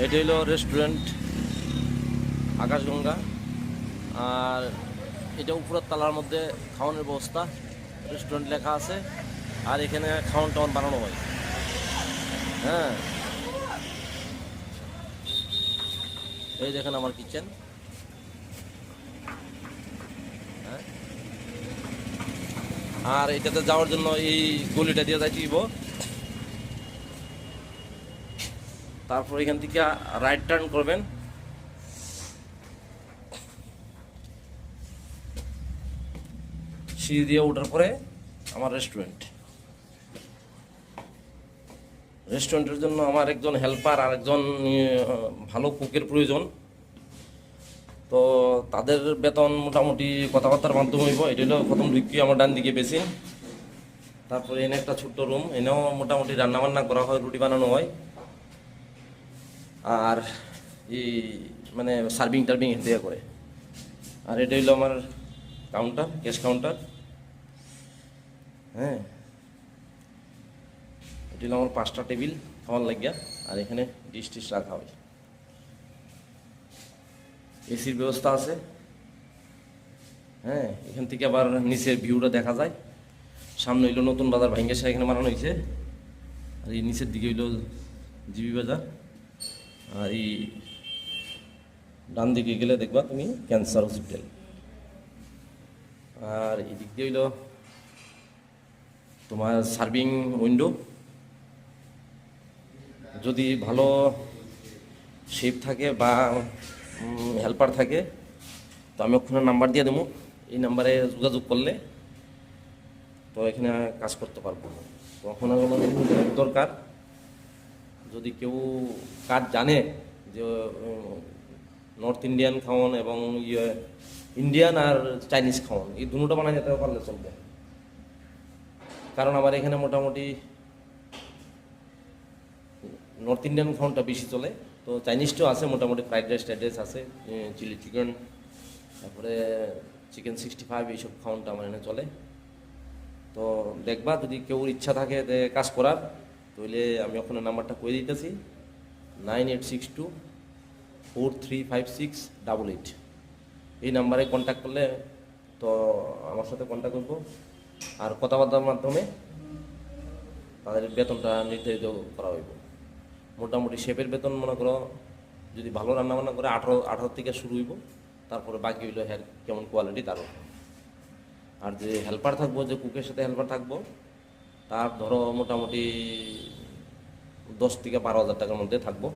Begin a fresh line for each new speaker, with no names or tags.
এটি হলো রেস্টুরেন্ট আকাশগঙ্গা। আর এটা উপরের তলার মধ্যে খাওয়ানোর ব্যবস্থা, রেস্টুরেন্ট লেখা আছে। আর এখানে খাওয়ান টাওয়ান বানানো হয়। হ্যাঁ, এই দেখেন আমার কিচেন। হ্যাঁ, আর এটাতে যাওয়ার জন্য এই গলিটা দিয়ে যাইতে দিব। তারপর এখান থেকে রাইট টার্ন করবেন। সিঁড়ি দিয়ে ওঠার পরে আমার রেস্টুরেন্টের জন্য আমার একজন হেল্পার আর একজন ভালো কুকের প্রয়োজন। তো তাদের বেতন মোটামুটি কথাবার্তার মাধ্যমে হইব। এটা হলো প্রথম ঢুকি আমার ডান দিকে বেশি। তারপরে এনে একটা ছোট্ট রুম, এনেও মোটামুটি রান্নাবান্না করা হয়, রুটি বানানো হয়। আর এই মানে সার্ভিং টার্ভিং দিয়ে করে। আর এটা হইলো আমার কাউন্টার, ক্যাশ কাউন্টার। হ্যাঁ, এটা হলো আমার 5টা টেবিল খাওয়ার লাগিয়া। আর এখানে ডিশ টিশ রাখা হয়। এসির ব্যবস্থা আছে। হ্যাঁ, এখান থেকে আবার নিচের ভিউটা দেখা যায়। সামনে হইলো নতুন বাজার ভাঙ্গেশা, এখানে বানানো হয়েছে। আর এই নিচের দিকে হইলো জিবি বাজার। আর এই ডান দিকে গেলে দেখবা তুমি ক্যান্সার হসপিটাল। আর এই দিক দিয়ে হইলো তোমার সার্ভিং উইন্ডো। যদি ভালো শেফ থাকে বা হেল্পার থাকে তো আমি ওখানে নাম্বার দিয়ে দেবো। এই নাম্বারে যোগাযোগ করলে তো এখানে কাজ করতে পারবো। তো এখন আমাদের দরকার, যদি কেউ কাজ জানে যে নর্থ ইন্ডিয়ান খাওয়ান এবং ইন্ডিয়ান আর চাইনিজ খাওয়ান, এই দুটো বানাই যেতে পারলে চলবে। কারণ আমার এখানে মোটামুটি নর্থ ইন্ডিয়ান খাওয়ানটা বেশি চলে। তো চাইনিজটাও আছে, মোটামুটি ফ্রাইড রাইস টাইড রাইস আছে, চিলি চিকেন, তারপরে চিকেন 65, এইসব খাওয়ানটা আমার এখানে চলে। তো দেখবা যদি কেউ ইচ্ছা থাকে যে কাজ করার, তাহলে আমি ওখানে নাম্বারটা করে দিতেছি, 9862435688। এই নাম্বারে কন্ট্যাক্ট করলে তো আমার সাথে কন্ট্যাক্ট করবো। আর কথাবার্তার মাধ্যমে তাদের বেতনটা নির্ধারিত করা হইব। মোটামুটি শেফের বেতন মনে করো যদি ভালো রান্নাবান্না করে 18 থেকে শুরু হইব। তারপরে বাকি হইলো হ্যাঁ কেমন কোয়ালিটি তার উপর। আর যে হেল্পার থাকবো, যে কুকের সাথে হেল্পার থাকবো, তার ধরো মোটামুটি 10 থেকে 12 হাজার টাকার মধ্যে থাকবো।